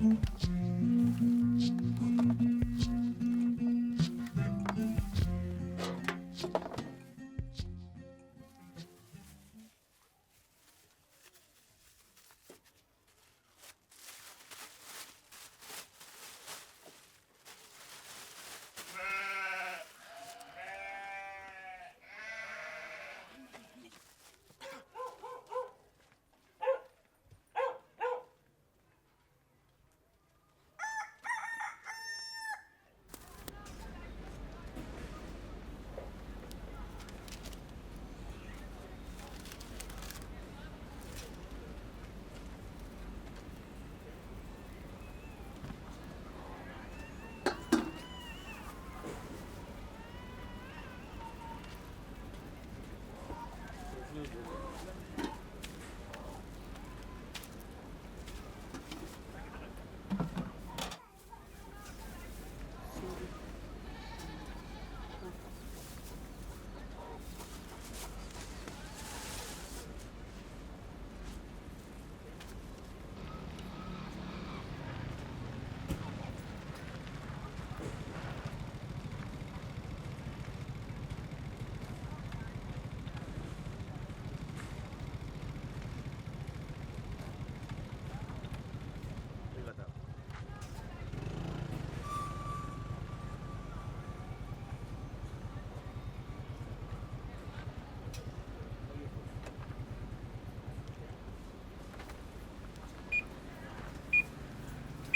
E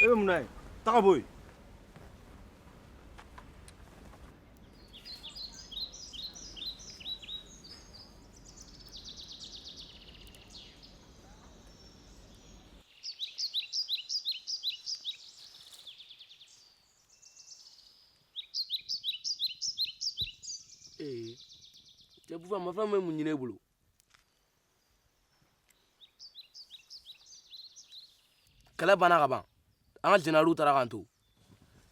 bɛ mun na ye taga bɔ yen. cɛ bufa marifa bɛ mun ɲini e bolo kɛlɛ banna ka ban an ka jeneralu taara k'an to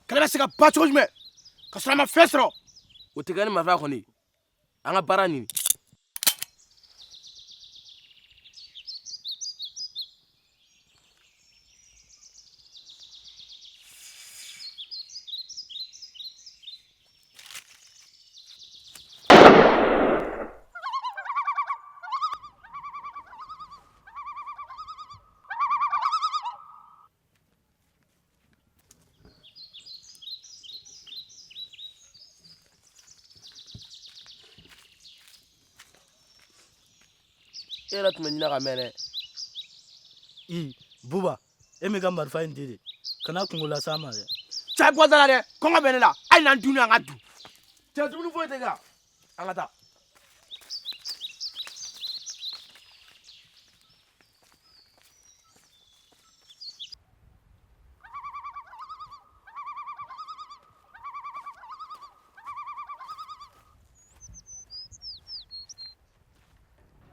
kɛlɛ bɛ se ka ban cogo jumɛn ka sɔrɔ a ma fɛn sɔrɔ o tɛ kɛ ni marifa kɔni an ka baara ɲini e yɛrɛ tun bɛ ɲinɛ ka mɛn dɛ buba e m'i ka marifa in di de kana kungo las'a ma dɛ cɛ bɔ da la dɛ kɔngɔ bɛ ne la hali n'an dun an ka dun cɛ dumuni foyi tɛ kɛ an ka taa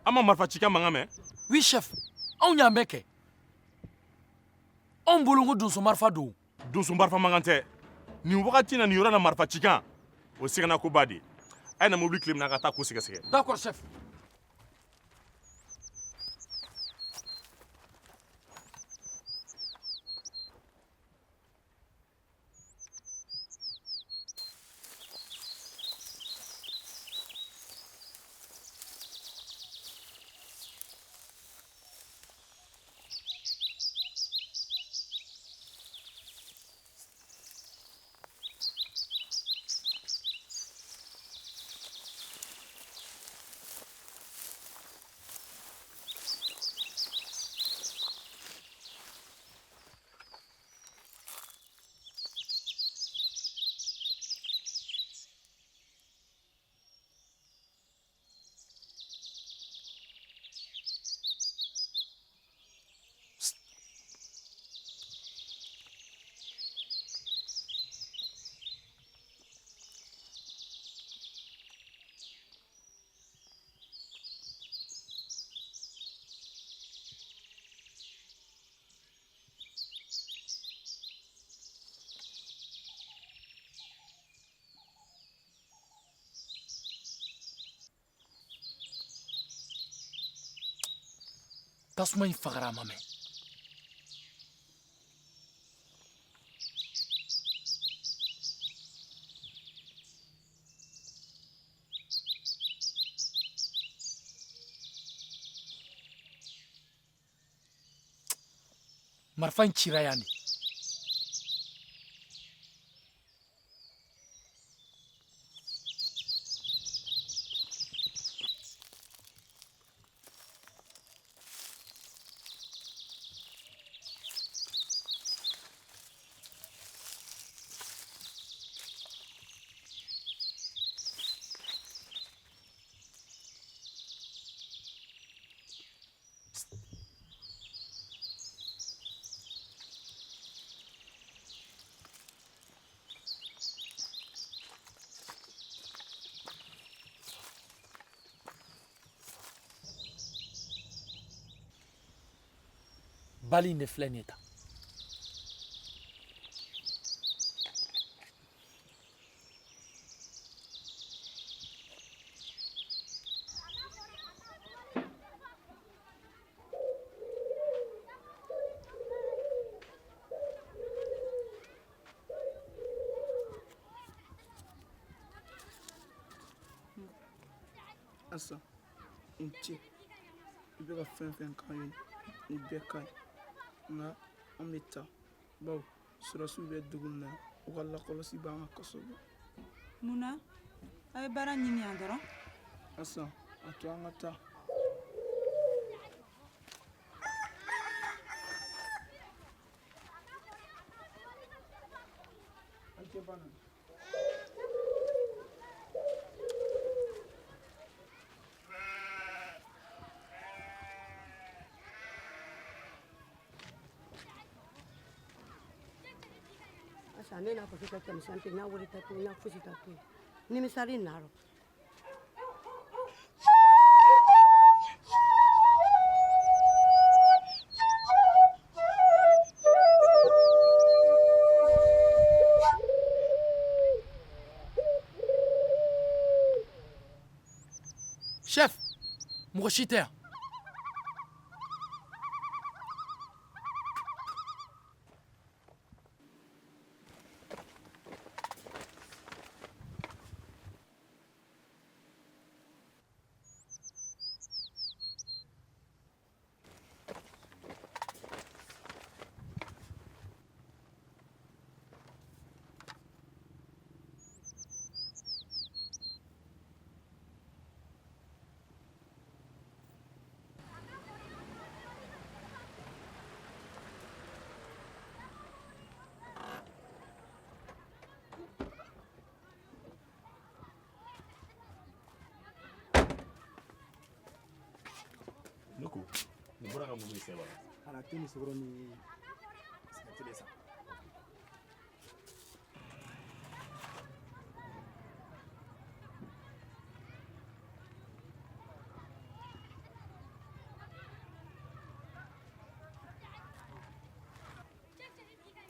an ma marifa ci kɛ mankan mɛn. oui chef anw y'a mɛn kɛ anw bolo ko donso marifa don donso marifa mankan tɛ nin wagati in na nin yɔrɔ la marifa cikan o sɛgɛnna koba de a ye na mobili tile minɛ ka taa ko sɛgɛsɛgɛ. d'accord chef tasuma in fagara a ma mɛn marifa in cira yan de. Bali in de filɛ nin ye tan. Asa, n ce I bɛ ka fɛn fɛn k'an ye nin bɛɛ ka ɲi nka an bɛ taa bawo surasiw bɛ dugu min na u ka lakɔlɔsi b'an kan kosɛbɛ. Munna a ye baara ɲini yan dɔrɔn? Asa, a to an ka taa. An tɛ ban na. Ne n'a fɔ k'i ka cɛmisɛn to yen, n y'a wele ta to yen, n y'a fosi ta to yen. Nimisali naro. Chef, mɔgɔ si tɛ yan. Ne ko nin bɔra ka mun de sɛbɛn Ala tɛ ni sogoro ni sigati de san.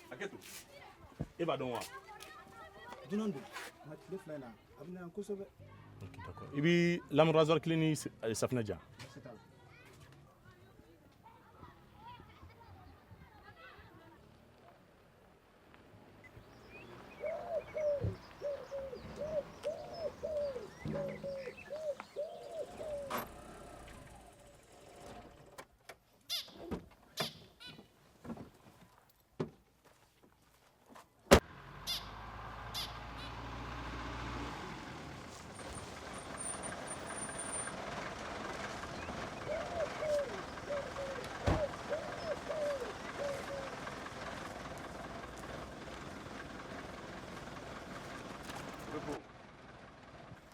Hakɛto e b'a dɔn wa? Dunan don nka tile fila in na a bɛ na yan kosɛbɛ. Ok, d'accord. I bɛ lame rasoir kelen ni safinɛ diyan.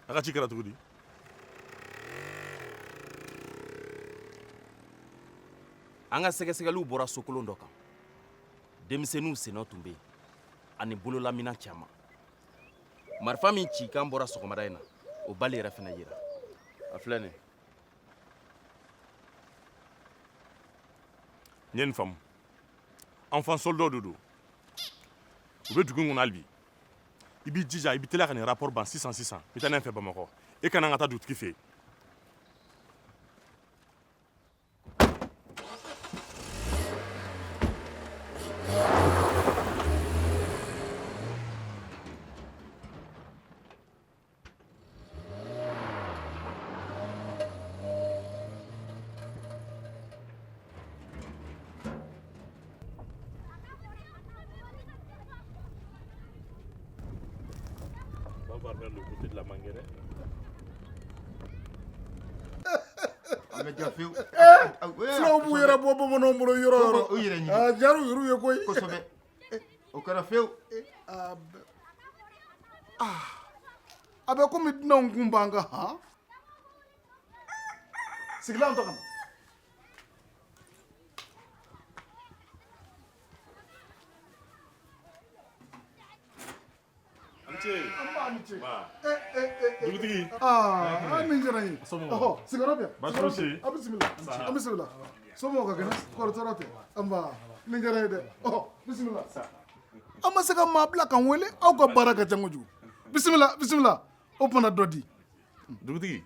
A ka ci kɛra cogo di? An ka sɛgɛsɛgɛliw bɔra sokolon dɔ kan. Denmisɛnninw senna tun bɛ yen ani bololamina caman. Marifa min ci kan bɔra sɔgɔmada in na o bali yɛrɛ fana yera. A filɛ nin ye. N ye nin faamu. Enfant soldat de don. U bɛ dugu in kɔnɔ hali bi. I b'i jija I bɛ teliya ka nin rapport ban sisan i bɛ taa n'a ye fɛ Bamakɔ. E kana an ka taa dugutigi fɛ yen. voir vers le côté de la Manguéré. fulaw b'u yɛrɛ bɔ bamananw bolo yɔrɔ o yɔrɔ jaaru yɛrɛ ye koyi kosɛbɛ o kɛra fewu a bɛ komi dunanw kun b'an kan han sigilan tɔ kana dugutigi min diyara n ye sigiyɔrɔ bɛ a bisimila a bisimila somɔgɔw ka kɛnɛ kɔrɔ tɔɔrɔ tɛ nin diyara n ye dɛ bisimila an ma se ka maa bila kan wele aw ka baara ka ca kojugu bisimila bisimila o tuma dɔ di dugutigi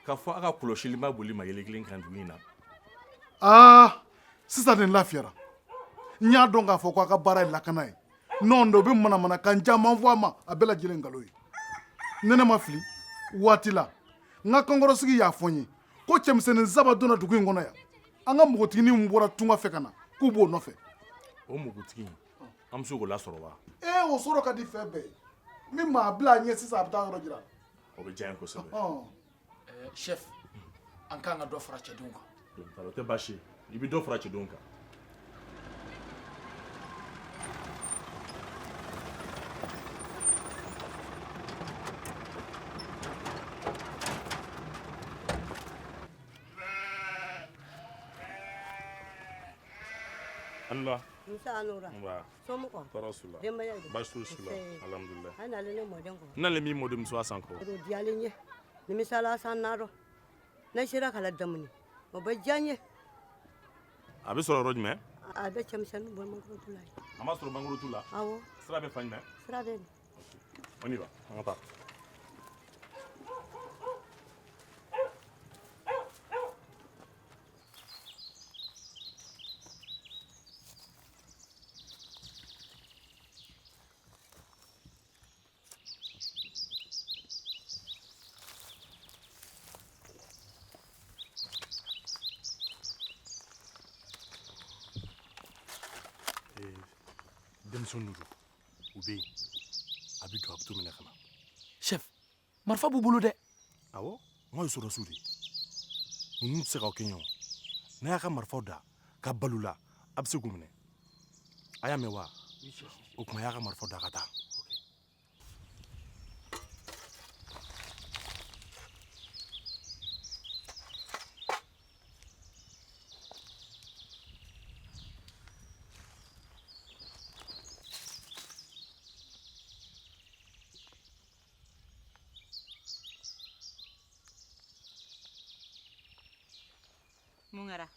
k'a fɔ a ka kɔlɔsili ma boli ma yɛlɛ kelen kan dugu in na sisan nin lafiyara n y'a dɔn k'a fɔ ko a ka baara ye lakana ye nɔn dɔ u bɛ manamana kan caman fɔ a ma a bɛɛ lajɛlen nkalon ye ne ne ma fili waati la n ka kankɔrɔsigi y'a fɔ n ye ko cɛmisɛnnin saba donna dugu in kɔnɔ yan an ka npogotiginin min bɔra tunga fɛ ka na k'u b'o nɔfɛ o npogotigi an bɛ se k'o lasɔrɔ wa o sɔrɔ ka di fɛn bɛɛ ye min maa bila a ɲɛ sisan a bɛ taa yɔrɔ jira o bɛ diya n ye kosɛbɛ chef an kan ka dɔ fara cɛdenw kan o tɛ baasi ye i bɛ dɔ fara cɛdenw kan Anla. Musa Anura. Wa. Somoko. Parasula. Demaya. Basu sula. Alhamdulillah. Ana le mo dengo. Na le mi modum so asanko. Do diale nye. Ni misala sanaro. Na shira kala damni. Mo bajanye. Abi soro roj me? Ada chamsan bo mangro tula. Ama soro mangro tula. Awo. Sira be fanya. Sira be. On y va. On part. denmisɛn ninnu u bɛ yen a bɛ don a bɛ to minɛ ka na. chef marifa b'u bolo dɛ. awɔ n ka ye sɔrɔsiw de ye ninnu tɛ se k'aw kɛ ɲɔgɔn n'a y'a ka marifaw da ka balo la a bɛ se k'u minɛ a y'a mɛn wa o tuma a y'a ka marifaw da ka taa. mun kɛra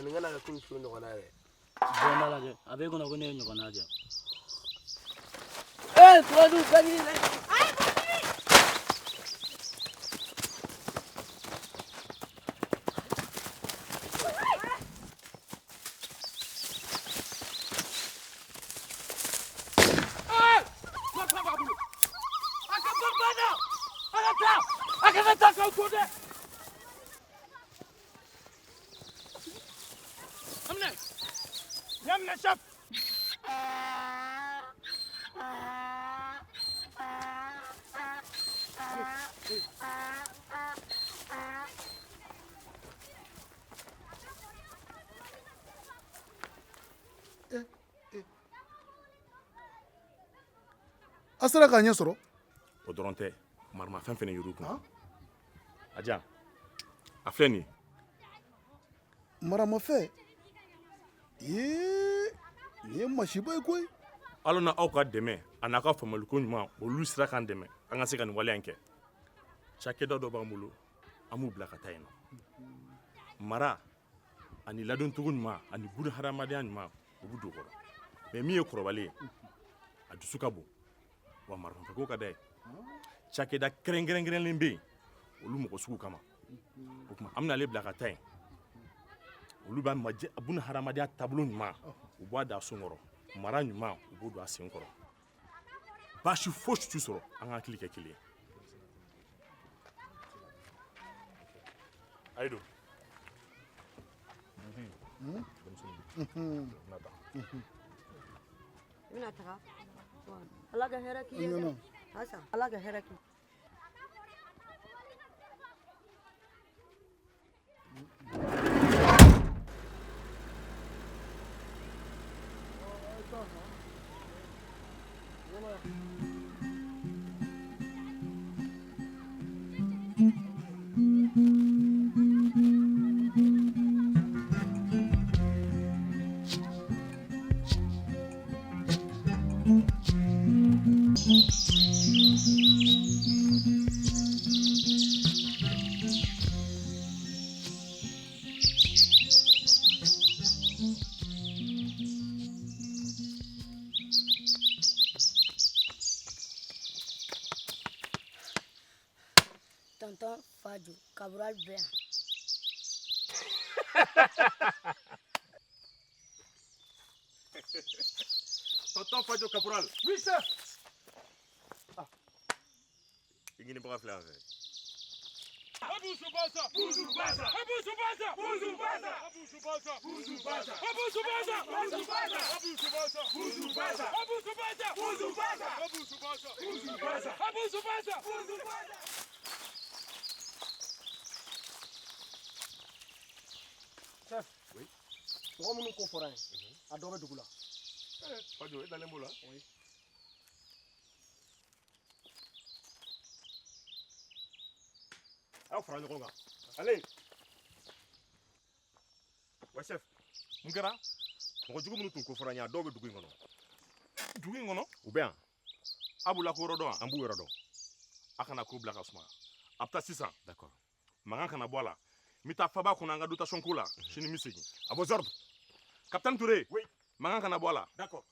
nin kana kɛ komi so ɲɔgɔnna yɛrɛ Jɔn lajɛ a bɛ kɔnɔ ko ne ye ɲɔgɔnna jɛ. turadu bɛɛ dɛ a sera k'a ɲɛ sɔrɔ o dɔrɔn tɛ marimafɛn fɛnɛ y'olu kun a diya a filɛ nin ye maramafɛn nin ye masiba ye koyi ala na aw ka dɛmɛ a n'a ka faamuyaliko ɲuman olu sera k'an dɛmɛ an ka se ka nin waleya in kɛ cakɛda dɔ b'an bolo an b'u bila ka taa yen nɔ mara ani ladoncogo ɲuman ani buna hadamadenya ɲuman u bɛ don o kɔrɔ mɛ min ye kɔrɔbalen ye a dusu ka bon wa marifafɛko ka d'a ye cakɛda kɛrɛnkɛrɛnkɛrɛnlen bɛ yen olu mɔgɔ sugu kama o tuma an bɛna ale bila ka taa yen olu b'a buna hadamadenya taabolo ɲuman u b'a da a so kɔrɔ mara ɲuman u b'o don a sen kɔrɔ baasi fosi t'u sɔrɔ an ka hakili kɛ kelen ye a ye don Mina taga. Ala ka hɛrɛ k'i ye. Asa, ala ka hɛrɛ k'i. Tonton Fadjo, Cabral Bert. Tonton Fadjo Caporal. Oui, chef. Il n'est pas fait avec. Chef. Oui. Pourquoi nous conférons à Dobe Dougoula? Fadjo, dans les mots là. Oui. Alors, Franck, on va. Allez. Ouais, chef. Mon gars, on va jouer nous conférons à Dobe Dougoula. Dougoula, ou bien, Aboula Korodo, Ambou Rodo. Akana ko Black Asma. Apta 600. D'accord. Mangan kana bola. Mita faba kuna nga dotation kula. Chini misegi. À vos ordres. Capitaine Touré. Oui. Mangan kana bola. D'accord.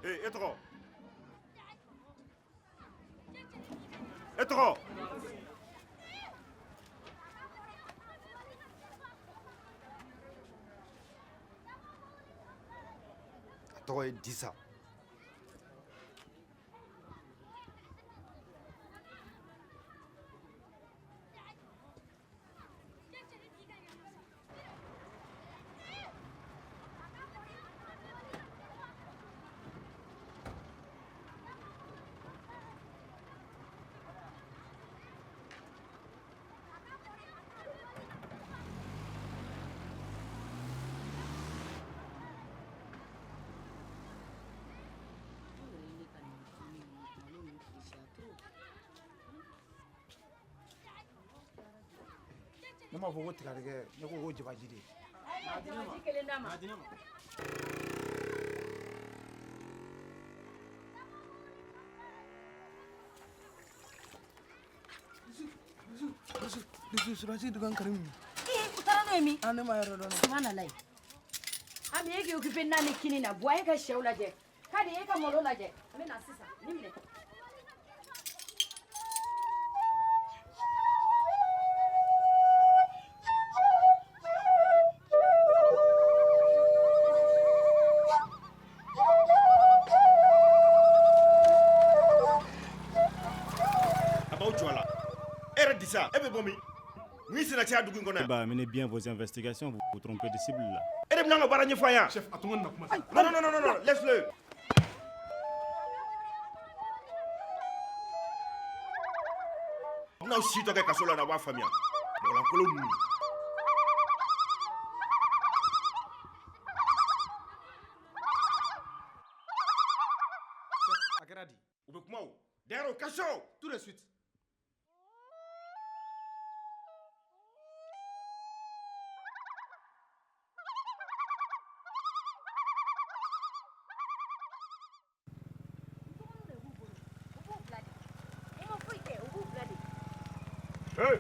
Hey, Etro. Etro. A tɔgɔ ye Disa. Ne m'a fɔ ko tigadɛgɛ ne ko jabaji de. Jabaji kelen d'a ma. Surasi dugan karim. U taara n'o ye min? Ne ma yɔrɔ dɔn. Subhanalayi. Ami e k'i occupé n'a ni kini na bɔ e ka sɛw lajɛ. Kadi e ka malo lajɛ. An bɛ na sisan. Ni minɛ. Disa, eh bien bon, menez bien vos investigations, vous vous trompez de cible là. Chef, attends, non, laisse-le. Non, si tu as quelque chose à la famille. Chef, Agradi. Derrière au cachot. Tout de suite. Hey!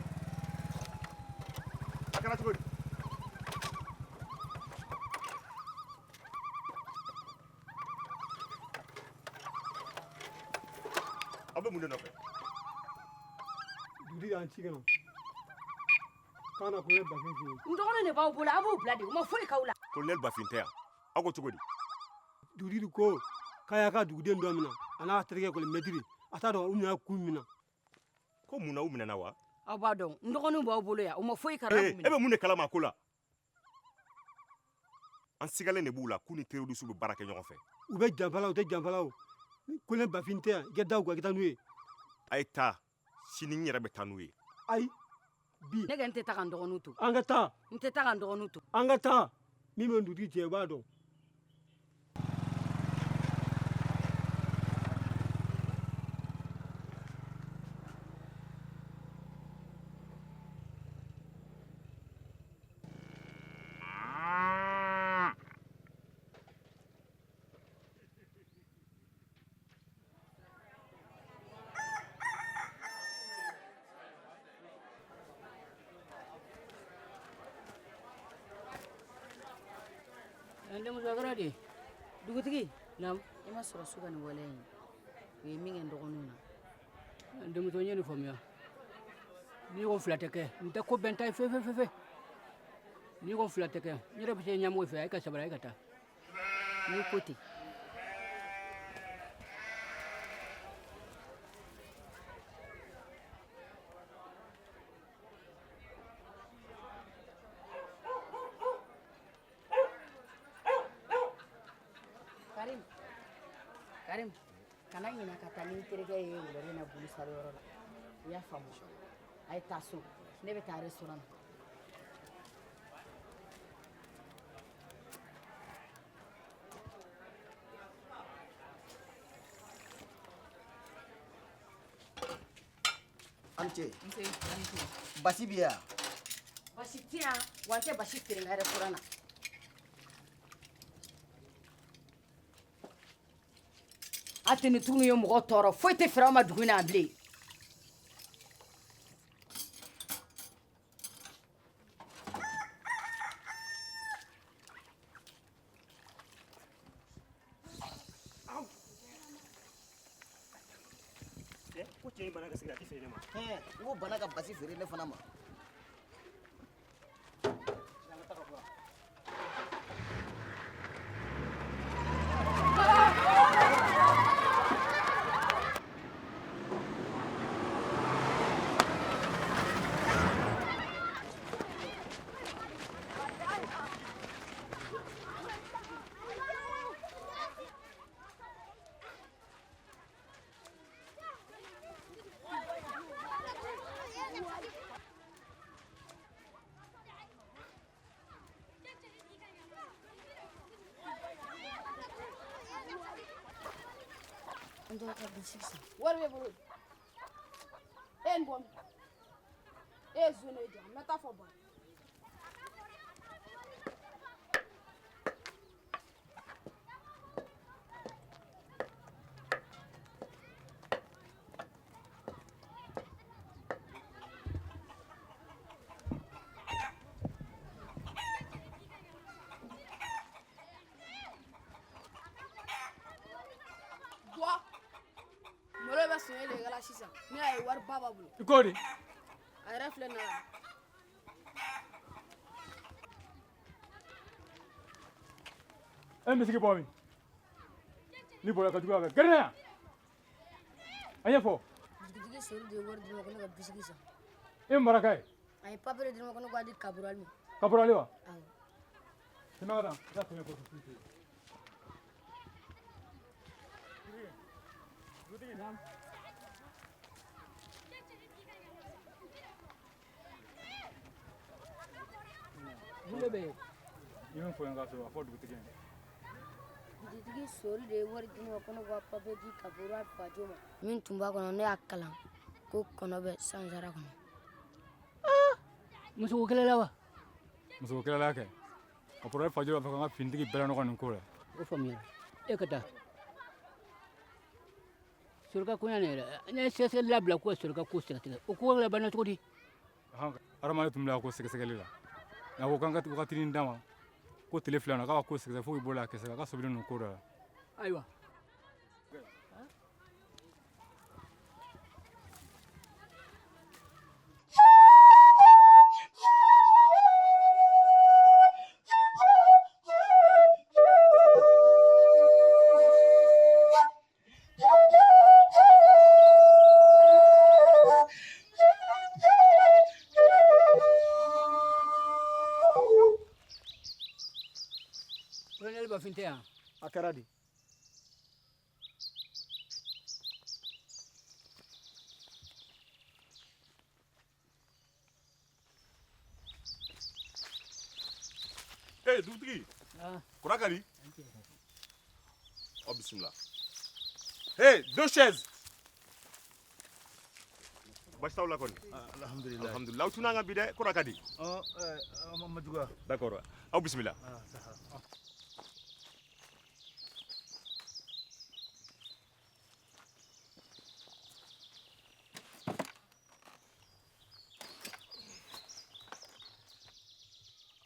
kɛra cogo di aw bɛ mun de nɔfɛ dugutigi y'an ci ka na k'an na ko ne bafin f'i ye n dɔgɔnin de b'aw bolo a b'u bila de u ma foyi k'aw la kolonɛli bafin tɛ yan aw ko cogo di dugutigi ko k'a y'a ka duguden dɔ minɛ a n'a terikɛ kɔni mɛtiri a t'a dɔn u nana kun min na ko mun na u minɛna wa aw b'a dɔn n dɔgɔninw b'aw bolo yan u ma foyi k'aw e bɛ mun de kalama a ko la an sigalen de b'u la k'u ni terroriste bɛ baara kɛ ɲɔgɔn fɛ u bɛ janfala u tɛ janfala o ko ne bafin tɛ yan i ka da u kan i ka taa n'u ye a ye taa sini n yɛrɛ bɛ taa n'u ye ayi bi ne kɛ n tɛ taa ka n dɔgɔninw to an ka taa n tɛ taa ka n dɔgɔninw to an ka taa min bɛ dugutigi cɛ i b'a dɔn denmusokɔrɔ de dugutigi naamu i ma sɔrɔ su ka nin waleya in u ye min kɛ n dɔgɔninw na denmuso n ye nin faamuya ni ko fila tɛ kɛ n tɛ ko bɛn ta ye fefe ni ko fila tɛ kɛ n yɛrɛ bɛ se ɲɛmɔgɔ fɛ a ye ka sabali a ye ka taa n'i ko ten karim kana ɲina ka taa ni terikɛ ye wulare na bulu sari yɔrɔ la i y'a faamu a ye taa so ne bɛ taa restaurant na an cɛ basi bɛ yan basi tɛ yan wa n tɛ basi feere n ka restaurant na a tɛ ni tunu ye mɔgɔ tɔɔrɔ foyi tɛ feere aw ma dugu in na bilen ko cɛ in bana ka sigirati feere ne ma n ko bana ka basi feere ne fana ma wari bɛ bolo e ye nin bɔ min e ye zone ye jɔ n bɛ taa fɔ ba malo bɛ sɛnɛ de kɛla sisan ne y'a ye wari ba b'a bolo i k'o de a yɛrɛ filɛ nin na e misigi bɔ min ni bɔra ka jugu a kan gɛrɛ na yan a ɲɛfɔ dugutigi sori de ye wari di ne ma ko ne ka bisigi san e maraka ye a ye papiye di ne ma ko ne k'a di kaburali ma kaburali wa awɔ tɛmɛ ka taa i ka tɛmɛ kɔfɛ foyi tɛ yen. mun de bɛ yen i min fɔ n ye k'a sɔrɔ a fɔ dugutigi ye dugutigi sori de ye wari di ne ma ko ne k'a papiye di kaburali fajo ma min tun b'a kɔnɔ ne y'a kalan ko kɔnɔ bɛ sansara kɔnɔ muso kɛlɛ la wa muso kɛlɛla kɛ a kɔrɔ fajo b'a fɛ ka n ka finitigi bɛɛ ɲɔgɔn nin ko la o faamuyara e ka taa sorika koɲa ne yɛrɛ ne ye sɛgɛsɛgɛli labila ko sorika ko sɛgɛsɛgɛ o ko labanna cogo di adamaden tun bila ko sɛgɛsɛgɛli la n'a ko kan ka wagatinin d'a ma ko tile fila na k'a ka ko sɛgɛsɛ fo k'i bolo a kɛsɛ la k'a sɔbilen don ko dɔ la ayiwa colonel Bafin tɛ yan a kɛra di Hey, dugutigi. Kura ka di? Oh, bismillah. Hey, 2 chaises. Basta wala koni. Alhamdulillah. Alhamdulillah. Tu n'as pas bidé, kura ka di? Mamadouga. D'accord. Oh, bismillah.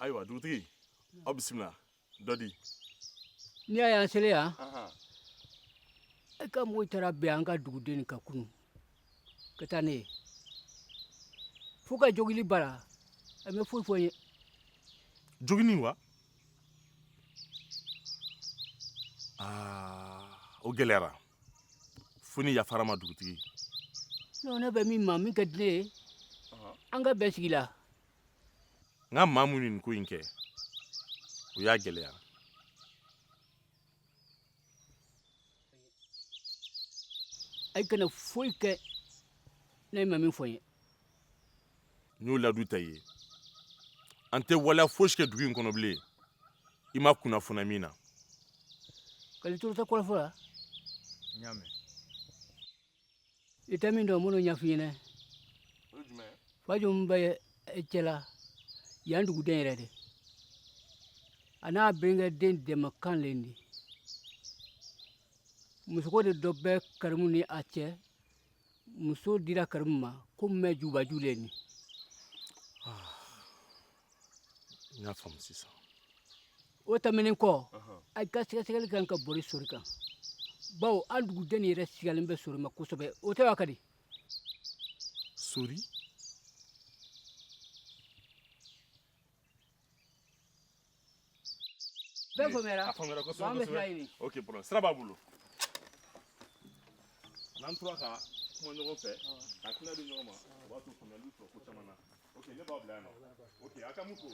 Ayiwa, dugutigi. Oh, bismillah. Dodi. ni y'a y'an selen yan e ka mɔgɔw taara bɛn an ka duguden nin ka kunu ka taa ne ye fo ka jogili bara a bɛ foyi fɔ n ye Jogini wa? O gɛlɛyara. Fo ni yafara ma dugutigi. non ne bɛ min ma min ka di ne ye an ka bɛn sigi la N ka maa minnu nin ko in kɛ, o y'a gɛlɛya. a kana foyi kɛ ne ma min fɔ n ye N y'o ladu ta ye. An tɛ waleya fosi kɛ dugu in kɔnɔ bilen. I ma kunnafoniya min na. kali toro tɛ kɔrɔfɔ la N y'a mɛn. i tɛ min dɔn minnu ɲɛfɔ i ɲɛna fajo min bɛ cɛla yan duguden yɛrɛ de a n'a bɛnkɛden dɛmɛ kan le di musoko de dɔ bɛ karimu ni a cɛ muso dira karimu ma ko mɛ jubaju le ni N y'a faamu sisan. o tɛmɛnen kɔ a ka sɛgɛsɛgɛli kan ka boli sori kan bawo an duguden yɛrɛ sigalen bɛ sori ma kosɛbɛ o tɛ wa ka di Sori? bɛɛ faamuyara A faamuyara kosɛbɛ an bɛ sira kosɛbɛ. ɲini Ok, problème. Sira b'a bolo. N'an tora ka kuma ɲɔgɔn fɛ, ka tila di ɲɔgɔn ma, o b'a to faamuyali sɔrɔ ko caman na. Ok, ne b'aw bila yan nɔ. Ok, a ka mun fɔ?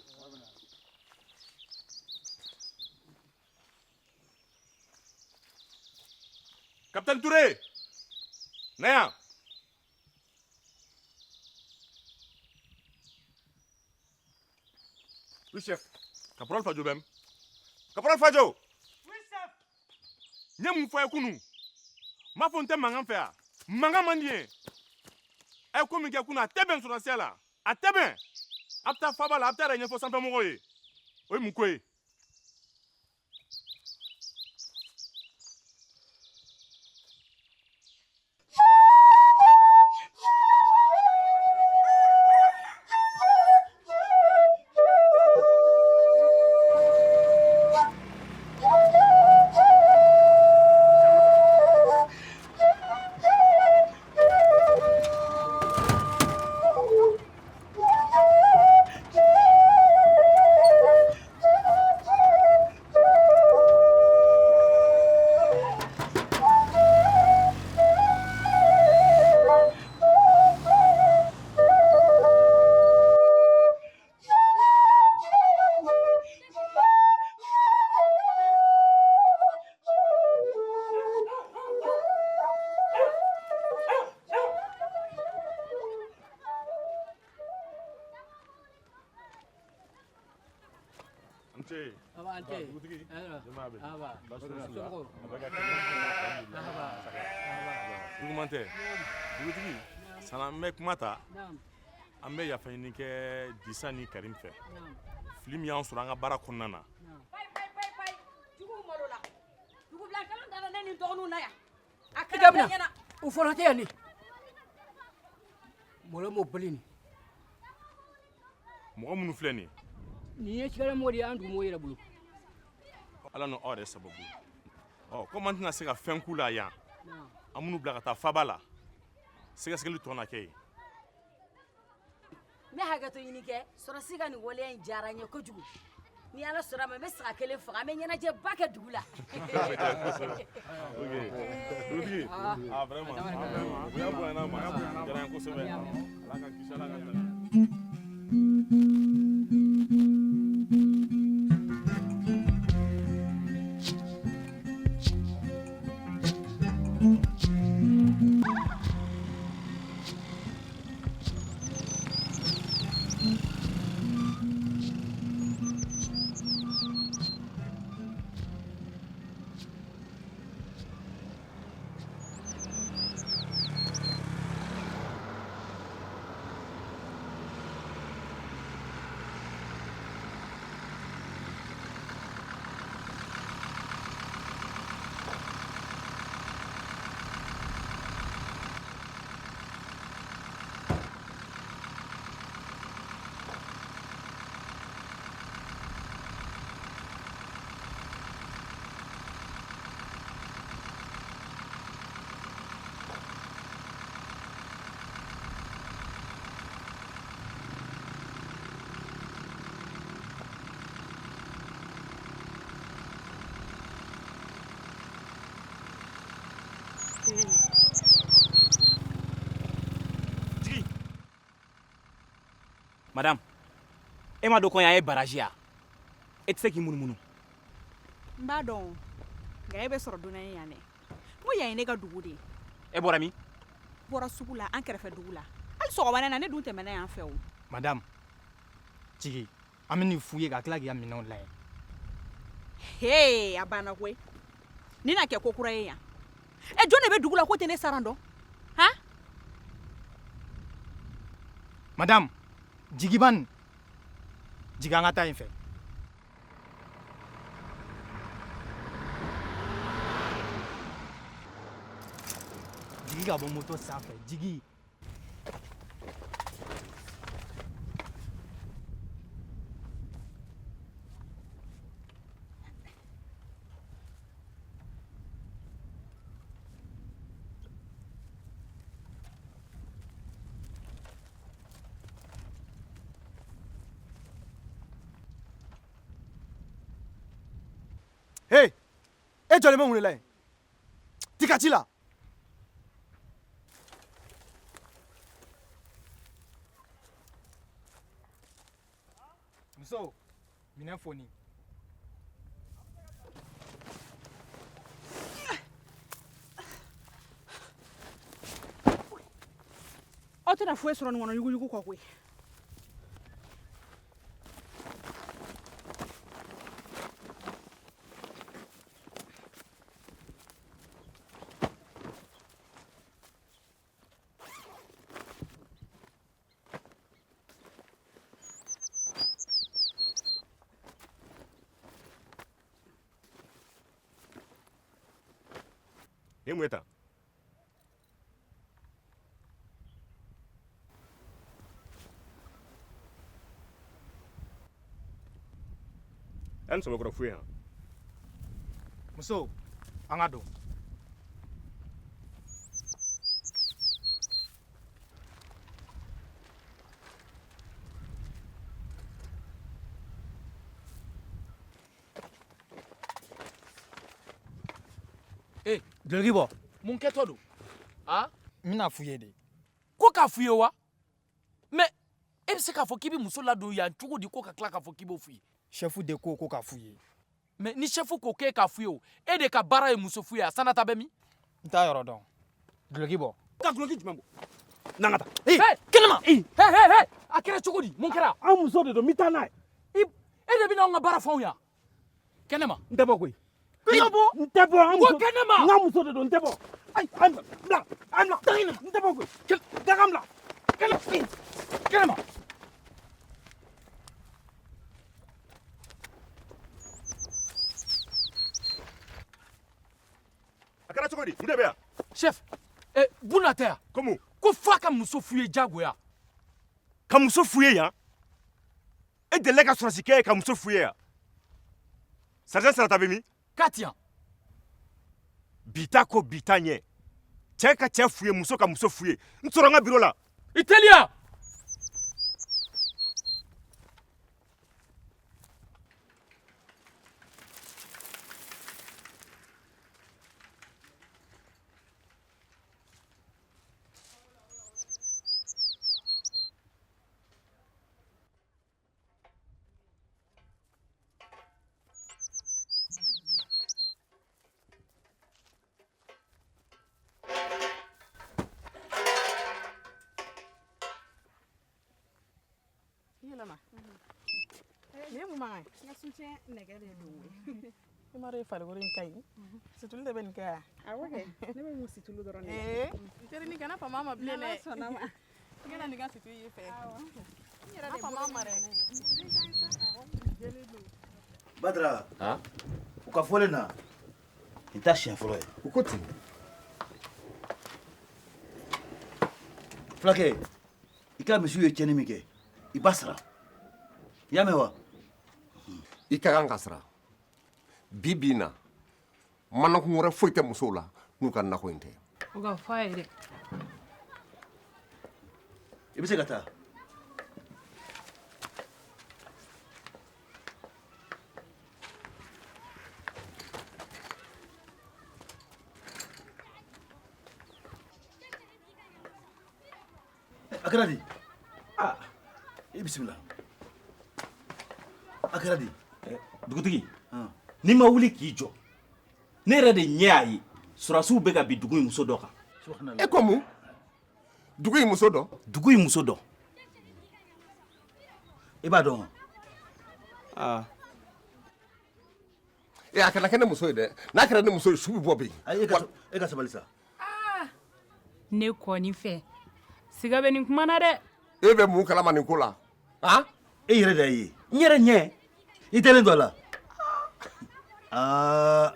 Capitaine Touré! Na yan! Oui, chef. Caporal Fajo bɛm. Caporal Fajo! Oui, chef. N ye mun fɔ ye kunu? N m'a fɔ n tɛ mankan fɛ yan. Mankan man di ye. A ye ko min kɛ kunu a tɛ bɛn sɔrɔdasiya la. A tɛ bɛn. A bɛ taa faaba la a bɛ taa yɛrɛ ɲɛfɔ sanfɛmɔgɔw ye. O ye mun ko ye? Juguman tɛ. Dugutigi, san'an bɛ kuma ta, an bɛ yafa ɲini kɛ Disa ni Karim fɛ. Fili min y'an sɔrɔ an ka baara kɔnɔna na. Jugu malola. Jugu bila kala dala ne ni dɔgɔninw na yan. A i kɛra dabila bɛɛ ɲɛna. u fɔra tɛ yan ni mɔlɔ m'o bali ni Mɔgɔ minnu filɛ nin ye, Ni ye sigara mɔgɔ de ye an dugu mɔgɔ yɛrɛ bolo. Ala n'o yɛrɛ sababu. Comme an tɛna se ka fɛn k'u la yan, an minnu bila ka taa faba la, sɛgɛsɛgɛli tɔ na kɛ yen. Ne hakɛto ɲini kɛ sɔrɔsi ka nin waleya in diyara n ye kojugu. Ni Ala sɔnna a ma n bɛ saga kelen faga an bɛ ɲɛnajɛba kɛ dugu la. Dugutigi, vraiment, bonya bonyana ma, diyara n ye kosɛbɛ. Ala ka kisi, Ala ka tɛmɛ. Jigi. Madame, e ma dɔn ko yan ye baraji ya? E tɛ se k'i munumunu. N b'a dɔn nka e bɛ sɔrɔ dunan ye yan dɛ. N ko yan ye ne ka dugu de ye. E bɔra min? Bɔra sugu la an kɛrɛfɛ dugu la. Hali sɔgɔmada in na ne dun tɛmɛna yan fɛ o. Madame, Jigi, an bɛ nin f'u ye ka tila k'i ka minɛnw lajɛ. Hey, a banna koyi. Ni na kɛ ko kura ye yan. Jɔn de bɛ dugu la ko tɛ ne saran dɔn? Han? Madame, Jigi ban. Jigi an ka taa yen fɛ. Jigi ka bɔ moto sanfɛ. Jigi. Hey, e jɔlen bɛ mun de la yen? T'i ka ci la. Muso, minɛn foni. Aw tɛna foyi sɔrɔ nin kɔnɔ yuguyugu kɔ koyi. Ni mun ye tan? An sɔgɔkɔrɔ foyi yan. Muso, an ka don. Eh, Dɔlɔki bɔ. mun kɛtɔ don? Ah? N bɛna f'u ye de. Ko k'a f'u ye wa? Mais e bɛ se k'a fɔ k'i bɛ muso ladon yan cogo di ko ka tila k'a fɔ k'i b'o f'u ye? Chef de ko k'a f'u ye. Mais ni chef ko k'e k'a f'u ye o, e de ka baara ye muso f'u ye a sanata bɛ min? N t'a yɔrɔ dɔn. Dɔlɔki bɔ. Ka duloki jumɛn bɔ? N'an ka taa. Hey, kɛnɛma! Hey, hey, hey! A kɛra cogo di? Mun kɛra? An muso de don, n bɛ taa n'a ye. E de bɛ n'anw ka baara f'anw yan. Kɛnɛma! N tɛ bɔ koyi. I ka bɔ! N tɛ bɔ, an muso. Ko kɛnɛma! N ka muso de don, n tɛ bɔ. Ayi, an bila, an bila. Taa ɲina, n tɛ bɔ koyi. Daga n bila. Kɛnɛma! A kɛra cogo di? Mun de bɛ yan? Chef, Buna tɛ yan. Comment? Ko f'a ka muso f'u ye diyagoya. Ka muso f'u ye yan? e delila ka sɔrɔsi kɛ ye ka muso f'u ye yan sarjant sarata bɛ min k'a ti yan bi ta ko bi ta ɲɛ cɛ ka cɛ f'u ye muso ka muso f'u ye n sɔrɔ n ka biro la i teliya Yɛlɛma. Nin ye mun mankan ye? N ka soutien nɛgɛ de don koyi. I m'a dɔn e farikolo in ka ɲi. Situlu de bɛ nin kɛ yan. Awɔ kɛ. Ne bɛ mun situlu dɔrɔn de la. N teri nin kana fama ma bilen dɛ. N'Ala sɔnna ma. I kana nin ka situ y'i fɛ. Awɔ. N yɛrɛ de fama ma dɛ. Badara. U ka fɔlen na nin t'a siɲɛ fɔlɔ ye. U ko ten. Fulakɛ i ka misiw ye tiɲɛni min kɛ i b'a sara i y'a mɛn wa. I ka kan ka sara bi bi in na manakun wɛrɛ foyi tɛ musow la n'u ka nakɔ in tɛ. O ka fɔ a ye dɛ. I bɛ se ka taa. a kɛra di i bisimila a kɛra di. dugutigi n'i ma wuli k'i jɔ ne yɛrɛ de ɲɛ y'a ye surasiw bɛ ka bin dugu in muso dɔ kan. E ko mun dugu in muso dɔ. dugu in muso dɔ. i b'a dɔn wa. a kana kɛ ne muso ye dɛ n'a kɛra ne muso ye su bɛ bɔ bi. e ka sabali sa. ne kɔni fɛ siga bɛ nin kuma na dɛ. e bɛ mun kalama nin ko la. e yɛrɛ de y'a ye. n yɛrɛ ɲɛ. i dalen don a la.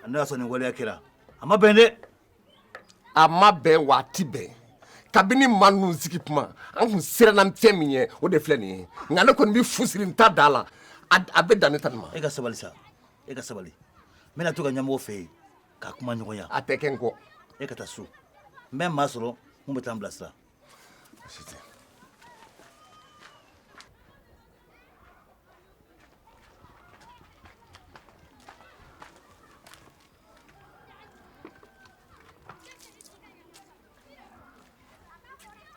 ne y'a sɔrɔ nin waleya kɛra a ma bɛn dɛ. a ma bɛn waati bɛn kabini maa ninnu sigi kuma an kun siranna fɛn min ye o de filɛ nin ye nka ne kɔni bɛ fu siri n ta da la a bɛ dan ne ta nin ma. e ka sabali sa e ka sabali n bɛna to ka ɲɛmɔgɔ fɛ yen k'a kuma ɲɔgɔnya. a tɛ kɛ n kɔ. e ka taa so n bɛ maa sɔrɔ mun bɛ taa n bilasira.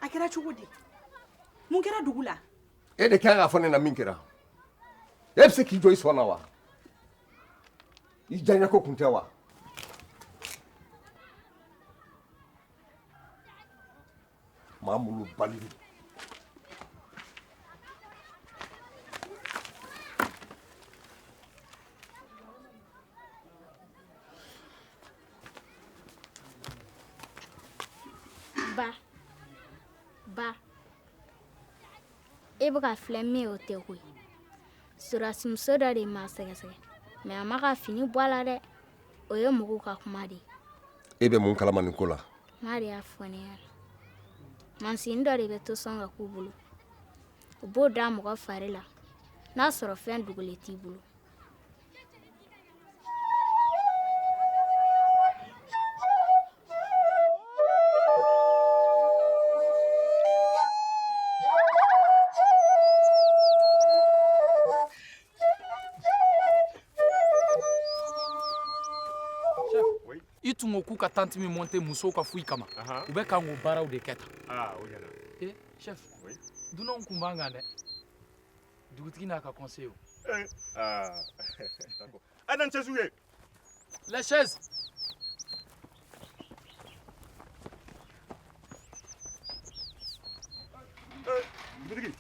a kɛra cogo di mun kɛra dugu la. e de kan k'a fɔ ne na min kɛra e bɛ se k'i jɔ i sɔn na wa i diyaɲɛ ko kun tɛ wa. maa minnu balili. ba e bɛ ka filɛ min o tɛ koyi surasimuso dɔ de m'a sɛgɛsɛgɛ mɛ a ma ka fini bɔ a la dɛ o ye mɔgɔw ka kuma de ye. e bɛ mun kalama nin ko la. n'a de y'a fɔ ne ɲɛna mansini dɔ de bɛ to sɔn ka k'u bolo u b'o da mɔgɔ fari la n'a sɔrɔ fɛn dogolen t'i bolo. i tun ko k'u ka tanti min monte musow ka foyi kama u bɛ kan k'o baaraw de kɛ tan. chef dunanw kun b'an kan dɛ dugutigi n'a ka conseil o. a na n cɛsiw ye. les chaises. dugutigi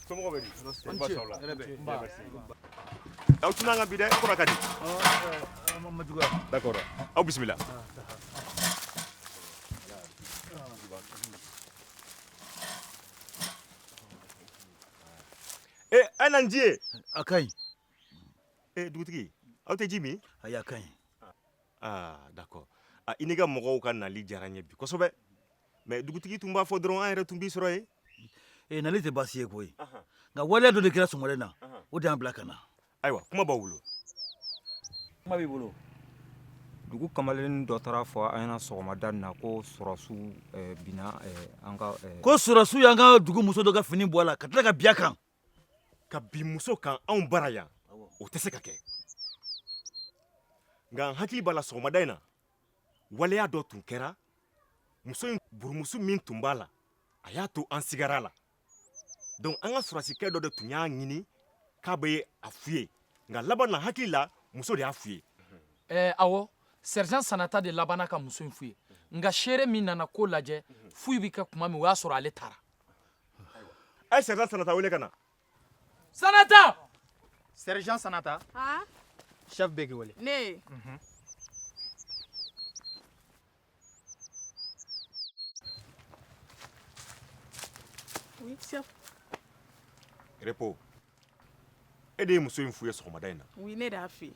somɔgɔw bɛ di. nba aw tuna an ka bi dɛ kɔrɔ ka di. ma juguya. d'accord aw bisimila. a na n ji ye. a ka ɲi. dugutigi aw tɛ ji min. ayi a ka ɲi. d'accord i n'i ka mɔgɔw ka nali diyara n ye bi kosɛbɛ mais dugutigi tun b'a fɔ dɔrɔn an yɛrɛ tun b'i sɔrɔ yen. nali tɛ baasi ye koyi nka waleya dɔ de kɛra sɔgɔmada in na o de y'an bila ka na ayiwa kuma b'aw bolo kuma b'i bolo dugu kamalen dɔ taara fɔ an ɲɛna sɔgɔmada in na ko sɔrɔsiw binna an ka ko sɔrɔsiw y'an ka dugu muso dɔ ka fini bɔ a la ka tila ka bin a kan ka bin muso kan anw bara yan o tɛ se ka kɛ nka n hakili b'a la sɔgɔmada in na waleya dɔ tun kɛra muso in burumuso min tun b'a la a y'a to an sigara la donc an ka sɔrɔsikɛ dɔ de tun y'a ɲini k'a bɛ a f'u ye nka laban na hakili la muso de y'a f'u ye awɔ sergent sanata de labanna ka muso in f'u ye nka seere min nana ko lajɛ fuyi bi kɛ kuma min o y'a sɔrɔ ale taara a ye sergent sanata wele ka na sanata sergent sanata chef bɛ k'i wele ne oui chef repos e de ye muso in f'u ye sɔgɔmada in na oui ne de y'a f'i ye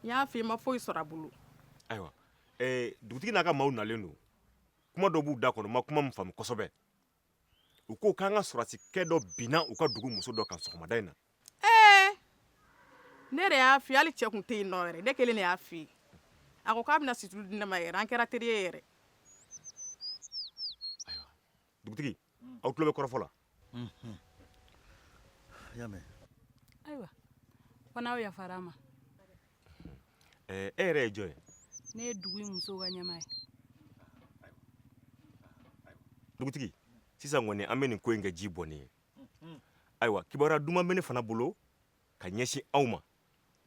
n y'a f'i ye ma foyi sɔrɔ a bolo ayiwa dugutigi n'a ka maaw nalen don kuma dɔ b'u da kɔnɔ ma kuma min faamu kosɛbɛ u ko k'an ka sɔrɔsikɛ dɔ binna u ka dugu muso dɔ kan sɔgɔmada in na ne de y'a f'i ye hali cɛ kun tɛ yen nɔ yɛrɛ ne kelen de y'a f'i ye a ko k'a bɛna situlu di ne ma yɛrɛ an kɛra teri ye yɛrɛ dugutigi aw tulo bɛ kɔrɔfɔ la y'a mɛn ayiwa fo n'aw yafara ma e yɛrɛ ye jɔn ye ne ye dugu in musow ka ɲɛmaa ye dugutigi sisan kɔni an bɛ nin ko in kɛ ji bɔnni ye ayiwa kibaruya duman bɛ ne fana bolo ka ɲɛsin aw ma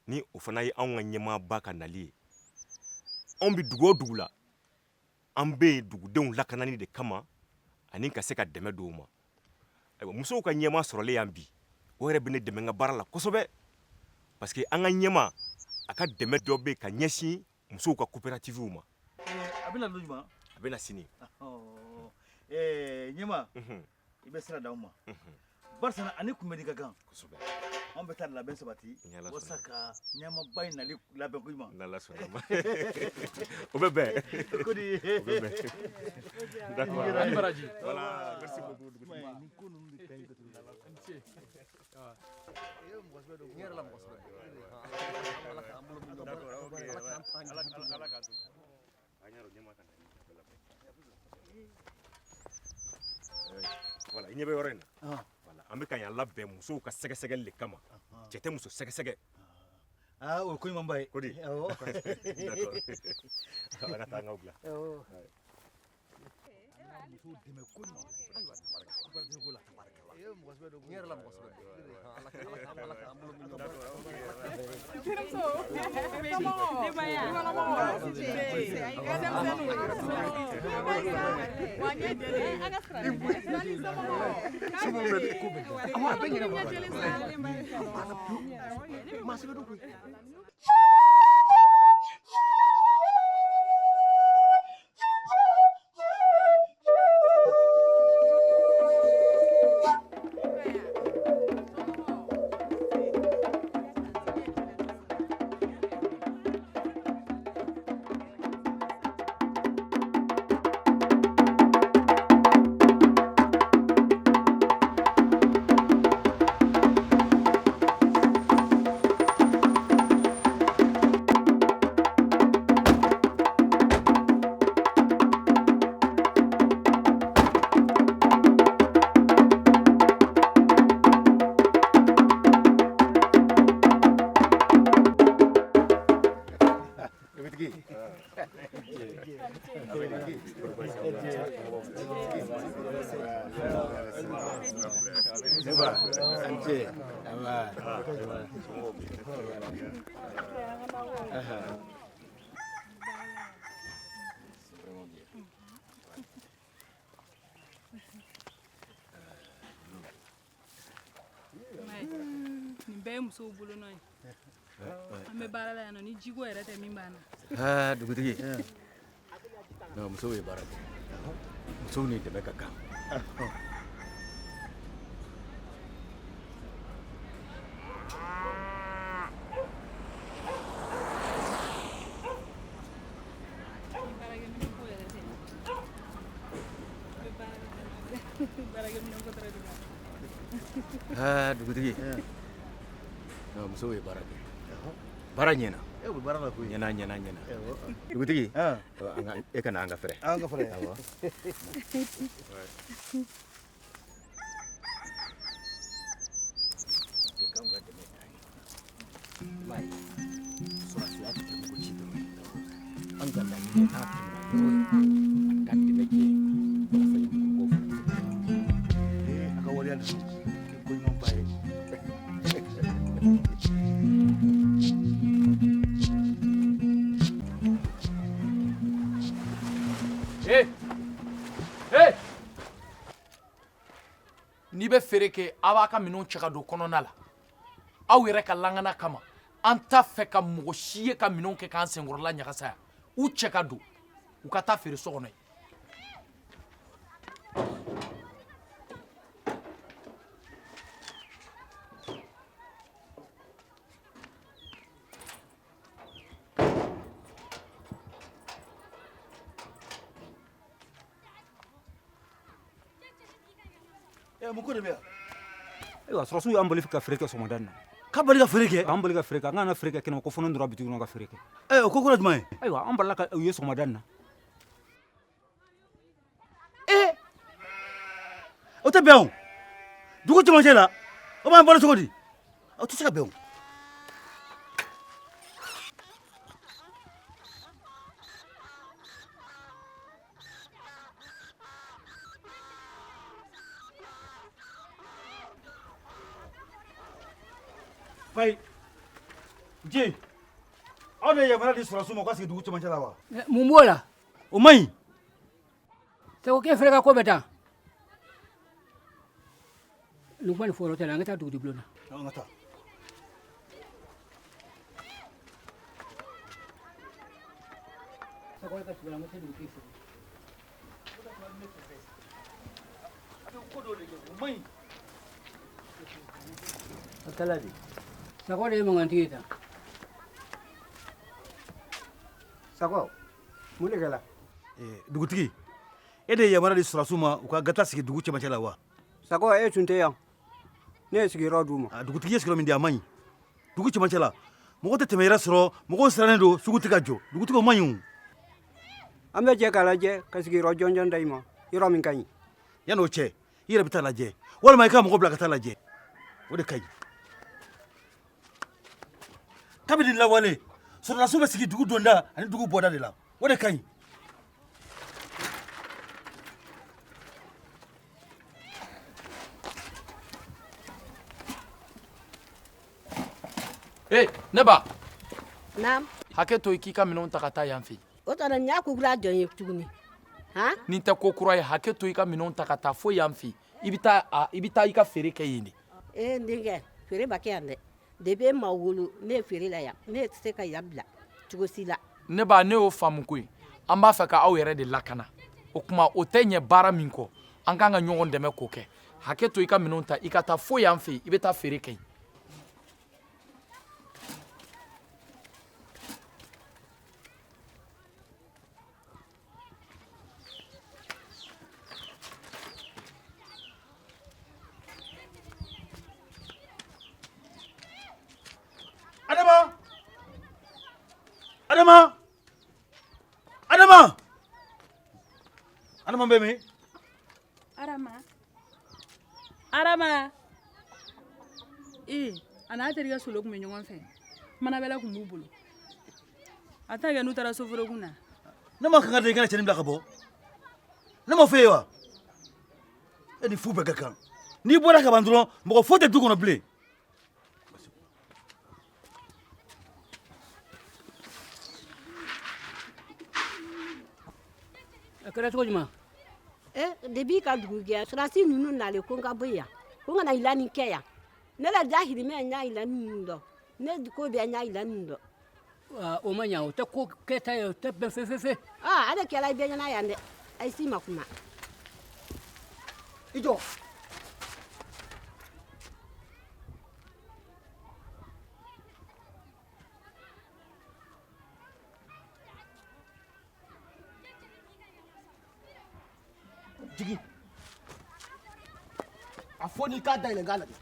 ni o fana ye anw ka ɲɛmaaba ka nali ye anw bɛ dugu o dugu la an bɛ yen dugudenw lakanani de kama ani ka se ka dɛmɛ don u ma ayiwa musow ka ɲɛmaa sɔrɔlen yan bi o yɛrɛ bɛ ne dɛmɛ n ka baara la kosɛbɛ parce que an ka ɲɛmaa a ka dɛmɛ dɔ bɛ ka ɲɛsin musow ka coopératives ma a bɛna don jumɛn a bɛna sini ɲɛma i bɛ sira d'anw ma barisa ani kunbɛnni ka kan kosɛbɛ anw bɛ taa labɛn sabati walasa ka ɲɛmaba in nali labɛn ko ɲuman n'Ala sɔnna ma o bɛ bɛn ko di o bɛ bɛn d'accord ani baraji voilà merci beaucoup dugutigi nin ko ninnu de kaɲi ka tɛmɛ n yɛrɛ la mɔgɔ sɛbɛ ala k'an bolo min d'accord ok ala k'a to an y'a dɔn ɲɛma ka na voilà i ɲɛ bɛ yɔrɔ in na voilà an bɛ ka yan labɛn musow ka sɛgɛsɛgɛli de kama cɛ tɛ muso sɛgɛsɛgɛ o ye ko ɲuman ba ye ko di d'accord ala ka taa an k'aw bila musow dɛmɛ ko ɲuman ayiwa coopérative ko la mɔgɔ sɛbɛ dɔ n yɛrɛ la mɔgɔ sɛbɛ ala k'an bolo min nin bɛɛ ye musow bolonɔ ye an bɛ baara la yan nɔ ni jiko yɛrɛ tɛ min b'an na dugutigi musow ye baara kɛ musow ni dɛmɛ ka kan dugutigi muso ye baara kɛ baara ɲɛna ɲɛna dugutigi e kana an ka fɛrɛ Surasiya tɛ mugu ci dɔrɔn an ka laɲini n'a tɛmɛna dɔrɔn a ka dɛmɛ jɛ dɔw fɛ yen dugu b'o fɛ a ka waleya ninnu ko ɲuman ba ye n'i bɛ feere kɛ a b'a ka minɛnw cɛ ka don kɔnɔna la aw yɛrɛ ka langana kama an t'a fɛ ka mɔgɔ si ye ka minɛnw kɛ k'an senkɔrɔla ɲagasa yan u cɛ ka don u ka taa feere so kɔnɔ mun ko de bɛ yan ayiwa sɔrɔsiw y'an bali ka feere kɛ sɔgɔmada in na k'a bali ka feere kɛ an bali ka feere kɛ an kana feere kɛ kɛnɛma ko fɔ ne dɔrɔn bitigi kɔnɔ ka feere kɛ o ko kɔrɔ jumɛn ye ayiwa an balila ka u ye sɔgɔmada in na o tɛ bɛn o dugu cɛmancɛ la o b'an balo cogo di o tɛ se ka bɛn o Fayi Nci aw de ye yamana di sɔrɔsiw ma u ka sigi dugu cɛmancɛ la wa mun b'o la o man ɲi sago k'e fɛnɛ ka ko bɛ tan nin kuma nin fɔyɔrɔ tɛ la an ka taa dugutigi bulon na an ka taa sago ka sigi la an ka taa dugutigi fo a kɛla de sago de ye mangantigi ye tan Sakɔ mun de kɛla dugutigi e de ye yamana di sɔrɔsiw ma u ka gata sigi dugu cɛmancɛ la wa Sakɔ e tun tɛ yan ne ye sigiyɔrɔ d'u ma dugutigi ye sigiyɔrɔ min di a man ɲi dugu cɛmancɛ la mɔgɔ tɛ tɛmɛ yɛrɛ sɔrɔ mɔgɔw sirannen don sugu tɛ ka jɔ dugutigi o man ɲi o an bɛ jɛ k'a lajɛ ka sigiyɔrɔ jɔnjɔn da i ma yɔrɔ min ka ɲi yan'o cɛ i yɛrɛ bɛ taa lajɛ walima i ka mɔgɔ bila ka taa lajɛ o de ka ɲi kabini lawale sɔrɔdasiw bɛ sigi dugu donda ani dugu bɔda de la o de ka ɲi ne ba Naam. hakɛ to i k'i ka minɛnw ta ka taa yan fɛ O tɔra nin y'a ko kura jɔn ye tuguni. Han? nin tɛ ko kura ye hakɛ to i ka minɛnw ta ka taa fo yan fɛ i bɛ taa i ka feere kɛ yen de n denkɛ feere ba kɛ yan dɛ. Depuis e ma wolo ne ye feere la yan ne tɛ se ka yan bila cogo si la. ne ba ne y'o faamu ko ye an b'a fɛ ka aw yɛrɛ de lakana o tuma o tɛ ɲɛ baara min kɔ an k'an ka ɲɔgɔn dɛmɛ k'o kɛ hakɛ to i ka minɛnw ta i ka taa fo yan fɛ i bɛ taa feere kɛ yen Adama bɛ min Arama a n'a terikɛ Solo tun bɛ ɲɔgɔn fɛ manabɛlɛ tun b'u bolo a t'a kɛ n'u taara soforokun na ne ma kan ka da i kana cɛnin bila ka bɔ ne ma fɔ e ye wa e ni fu bɛɛ ka kan n'i bɔra ka ban dɔrɔn mɔgɔ foyi tɛ du kɔnɔ bilen a kɛra cogo jumɛn Depuis ka dugu jɛ sɔrɔdasi ninnu nalen ko n ka bɔ yan ko n kana yila nin kɛ yan ne la dahirimɛ n y'a yila ninnu dɔn ne ko bɛɛ n y'a yila ninnu dɔn o ma ɲa o tɛ ko kɛta ye o tɛ bɛn fefe ale kɛla i bɛɛ ɲɛna yan dɛ a ye si ma kuma i jɔ jigi a fɔ n'i k'a dayɛlɛ n k'a lajɛ.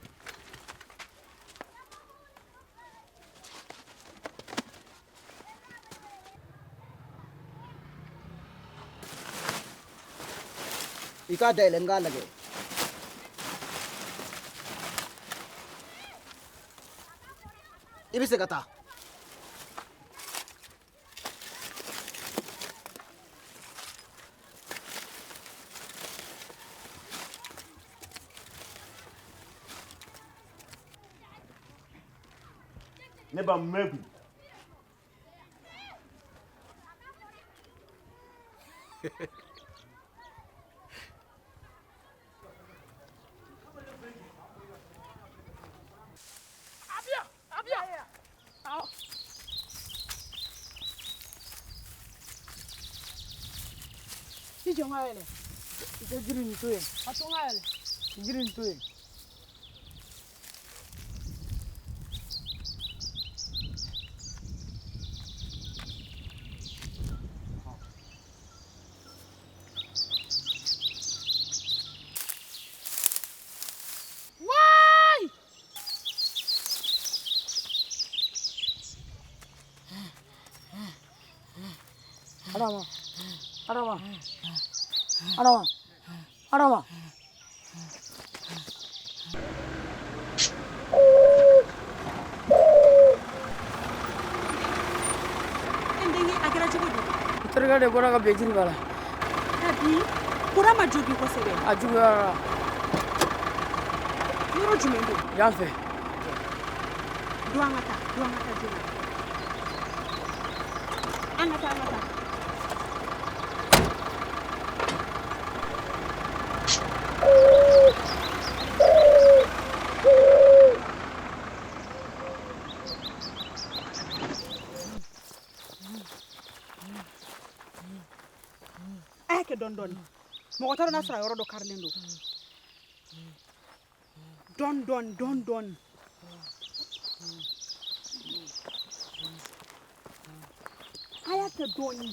I k'a dayɛlɛ n k'a lajɛ. I bɛ se ka taa. Ne b'a mɛn bi. I jɔ n ka yɛlɛ. I tɛ jiri nin to yen. A to n ka yɛlɛ. Jiri nin to yen. Adama. Adama. Adama. Adama. Endenge akira cogo di? Terikɛ de bɔra ka bin jiri b'a la. Abi, kura ma jogi kosɛbɛ. A juguyara. Yɔrɔ jumɛn don? Yan fɛ. Don an ka taa joona. An ka taa. A y'a kɛ dɔɔni-dɔɔni. Mɔgɔ t'a dɔn n'a sɔrɔ a yɔrɔ dɔ karilen don. Dɔɔni. A y'a kɛ dɔɔni.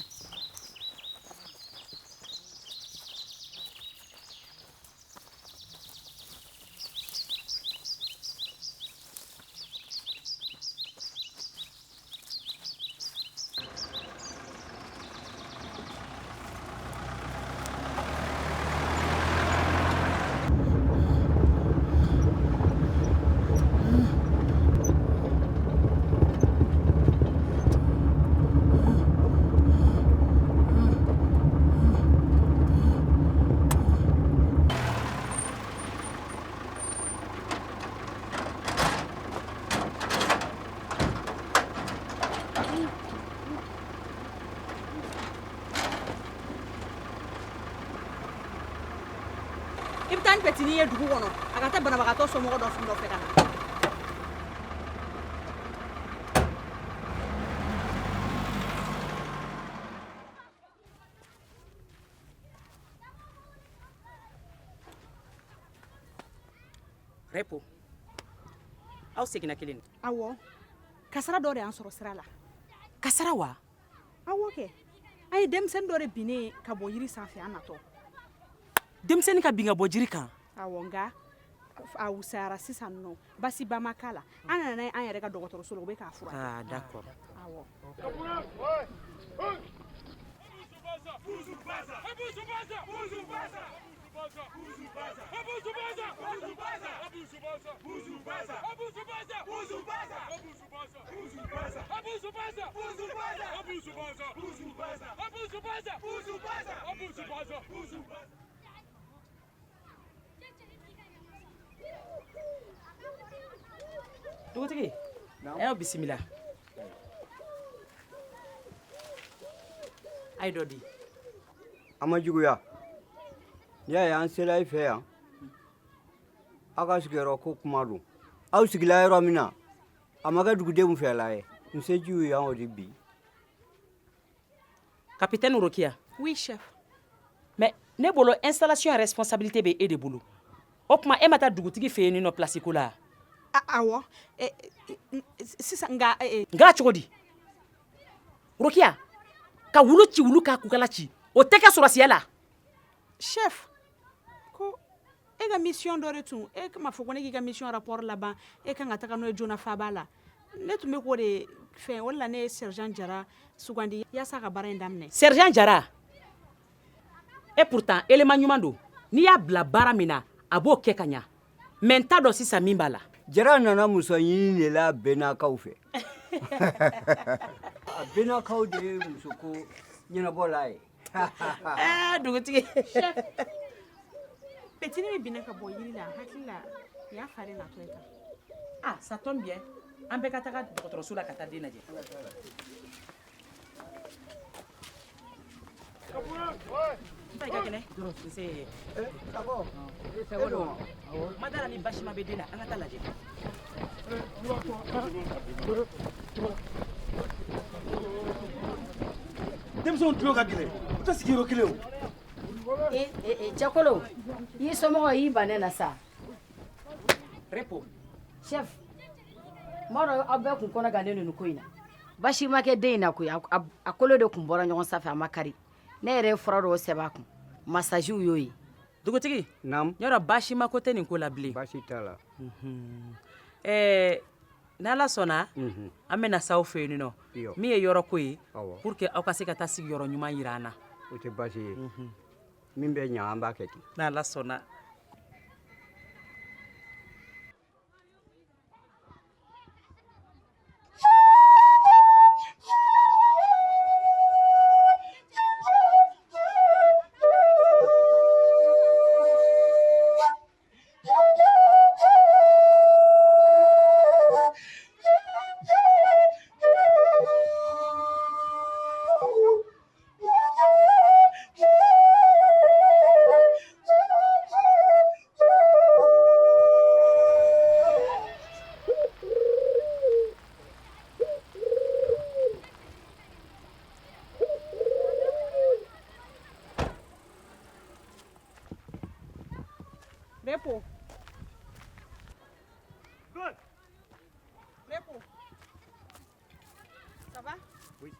I bɛ taa ni petini ye dugu kɔnɔ a ka taa banabagatɔ somɔgɔ dɔ fɛ ka na. Repo aw seginna kelen. Awɔ kasara dɔ de y'an sɔrɔ sira la. Kasara wa? Awɔ kɛ an ye denmisɛnnin dɔ de binnen ka bɔ yiri sanfɛ an natɔ. Denmisɛnnin ka bin ka bɔ jiri kan? Awɔ nka a wusayara sisan nɔ basiba ma k'a la an nana n'a ye an yɛrɛ ka dɔgɔtɔrɔso la u bɛ k'a furakɛ. Ah d'accord. Awɔ. Dugutigi, ayo bisimila. A ye dɔ di. A ma juguya. N'i y'a ye an sela i fɛ yan aw ka sigiyɔrɔ ko kuma don aw sigila yɔrɔ min na a ma kɛ dugudenw fɛla ye n se jiw ye an o de bi. Capitaine Rokia. Oui chef. Mais ne bolo installation responsabilité bɛ e de bolo. O kuma e ma taa dugutigi fɛ yen nɔ place ko la. Awɔ sisan nka. Nka cogo di? Rokia ka wulu ci wulu k'a kukala ci o tɛ kɛ sɔrɔsiya la. Chef ko e ka mission dɔ de tun e kama fɔ ko ne k'i ka mission rapport laban e kan ka taga n'o ye joona faaba la ne tun bɛ k'o de fɛn o de la ne ye sergent Jara sugandi yaasa ka baara in daminɛ. sergent Jara et pourtant élément ɲuman don n'i y'a bila baara min na a b'o kɛ ka ɲa mais n t'a dɔn sisan min b'a la. Jara nana muso ɲini de la bɛnnakaw fɛ a bɛnnakaw de ye muso ko ɲɛnabɔla ye. dugutigi. chef petini min binna ka bɔ yiri la hakili la nin y'a fari natɔ ye tan. ah ça tombe bien an bɛɛ ka taga dɔgɔtɔrɔso la ka taa den lajɛ. N ka kɛnɛ. Nse. Sago don. Madara ni basi ma bɛ den na an ka taa lajɛ. denmisɛnw tulo ka gɛlɛn u tɛ sigiyɔrɔ kelen o. Cɛkolo i somɔgɔ y'i ban ne na sa. Repo. chef n b'a dɔn aw bɛɛ kun kɔnɔ gannen nin ko in na basi ma kɛ den in na koyi a kolo de kun bɔra ɲɔgɔn sanfɛ a ma kari ne yɛrɛ ye fura dɔw sɛbɛn a kun masajiw y'o ye. dugutigi. naamu. yɔrɔ basi ma ko tɛ nin ko la bilen. basi t'a la. n'ala sɔnna an bɛna s'aw fɛ yen nɔ min ye yɔrɔ ko ye pour que aw ka se ka taa sigiyɔrɔ ɲuman yira an na. o tɛ basi ye min bɛ ɲa an b'a kɛ ten. n'ala sɔnna. Repo. Good. Repo. Ça va? Oui.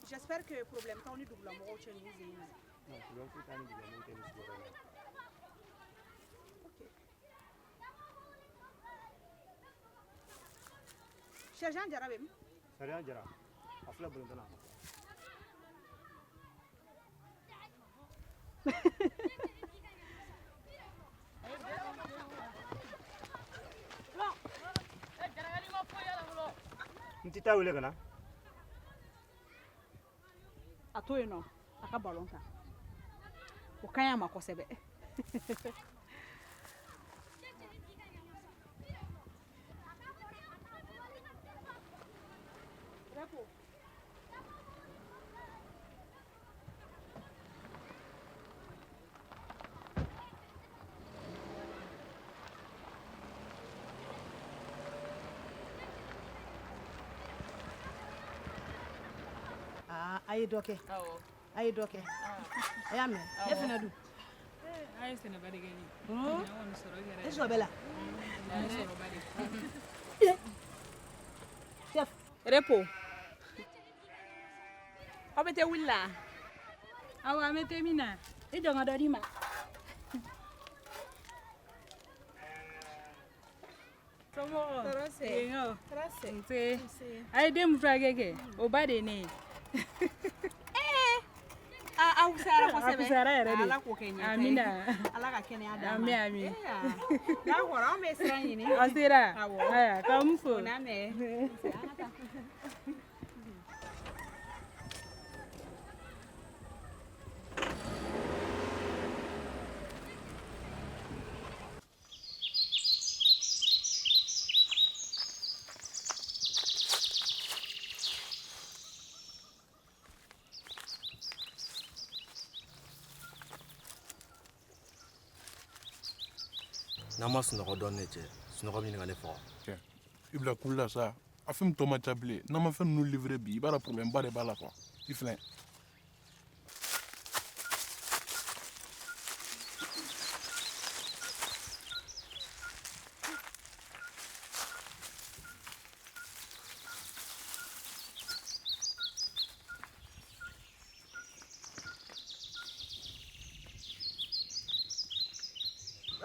J'espère que le problème est double. Non, problème c'est Ok. Sergent Jara bem? Sergent Jara. Afla bulundana. Nti taa wele kana a to yen nɔ a ka ballon ta o ka ɲi a ma kosɛbɛ. A ye dɔ kɛ a ye dɔ kɛ a y'a mɛn ne fana dun a ye sɛnɛba de kɛ ne e sɔrɔ bɛ la chef Repo aw bɛ tɛ wuli la awɔ an bɛ tɛ min na i jɔn ka dɔ di ma somɔgɔ tɔɔrɔ se nse a ye den furakɛ kɛ o ba de ye ne ye. aw fisayara kosɛbɛ a fisayara yɛrɛ de ala k'o kɛ ɲɛ amina ala ka kɛnɛya d'a ma ami ami d'accord an bɛ sira ɲini an sera aya k'an fo n'a mɛn n'an ma sunɔgɔ dɔɔni ne cɛ sunɔgɔ bɛ ɲini ka ne faga. i bila kulu la sa a fɛn min tɔ ma ca bilen n'an ma fɛn ninnu livrer bi i b'a dɔn problème ba de b'a la quoi i filɛ.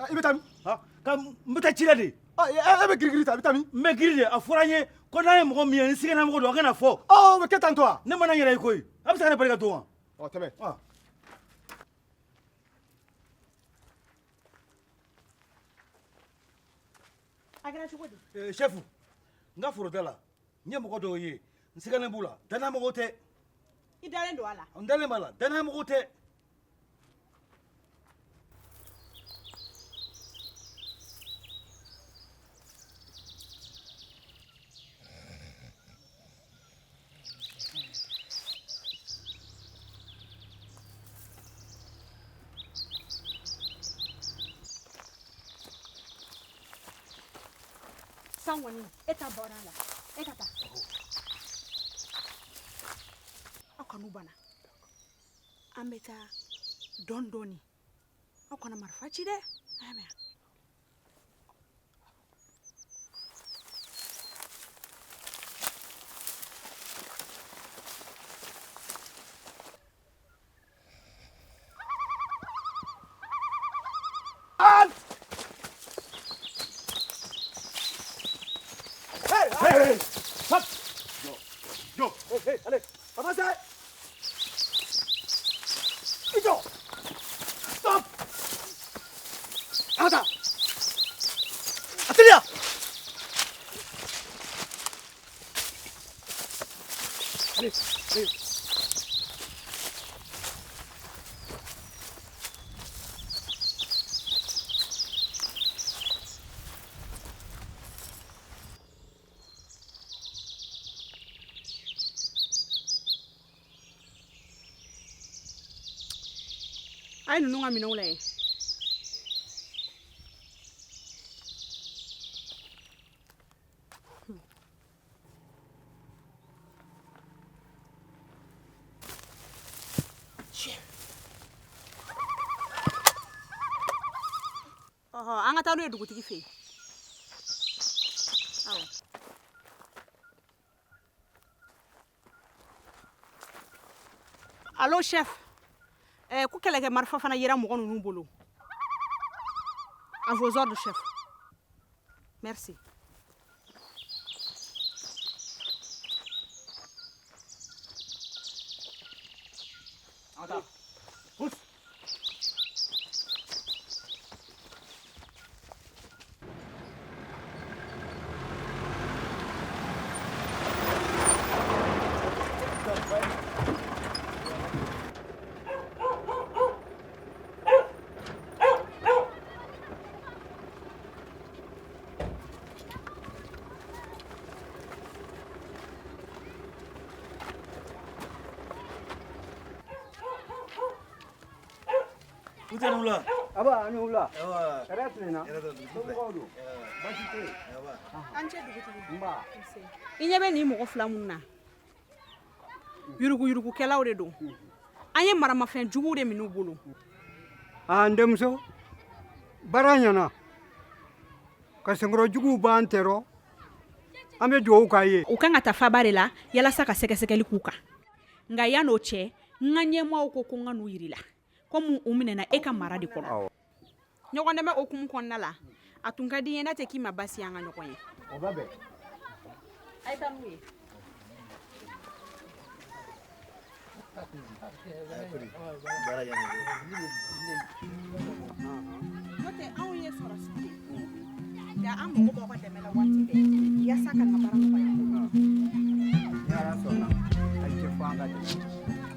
i bɛ taa min ka n bɛ taa ci la de e bɛ girigiri ta a bɛ taa min n bɛ giri de a fɔra n ye ko n'a ye mɔgɔ min ye n sigana mɔgɔ don a kana fɔ o bɛ kɛ tan to wa ne mana n yɛrɛ ye koyi a bɛ se ka ne bali ka to wa tɛmɛ a kɛra cogo di sɛfu n ka foroda la n ye mɔgɔ dɔw ye n siganen b'u la danaya mɔgɔw tɛ i dalen don a la n dalen b'a la danaya mɔgɔw tɛ san kɔni e ta bɔra a la e ka taa aw kanu banna an bɛ taa dɔɔni dɔɔni aw kana marifa ci dɛ a y'a mɛn Hey, stop! Yo, hey, allez, avancez! Ido! Stop! Arrête! Atelier! Allez, allez. a ye ninnu ka minɛnw lajɛ an ka taa n'u ye dugutigi fɛ yen awɔ allo chef ko kɛlɛkɛ marifa fana yera mɔgɔ ninnu bolo à vos ordres chef merci Udah nula. Aba ani wula. Awa. Kɛra tilenna. Somɔgɔw don. Baasi tɛ yen. an cɛ dugutigi Nba. i ɲɛ bɛ nin mɔgɔ fila minnu na yuruguyurugukɛlaw de don an ye maramafɛn juguw de minɛ u bolo N denmuso baara ɲɛna ka senkɔrɔjuguw b'an tɛrɔ an bɛ dugawu k'a ye. u kan ka taa faba de la yalasa ka sɛgɛsɛgɛli k'u kan nka yan'o cɛ n ka ɲɛmaaw ko n ka n'u yirila komi u minɛna e ka mara de kɔnɔ ɲɔgɔn dɛmɛ okumu kɔnɔna la a tun ka di n ye n'a tɛ k'i ma basi an ka ɲɔgɔn ye O bɛ bɛn. a ye taa n'u ye n'o tɛ anw ye sɔrɔsiw de ye nka an mago b'aw ka dɛmɛ la waati bɛɛ yaasa ka n ka baara nɔgɔya Ni Ala sɔnna a tɛ fɔ an ka dɛmɛ.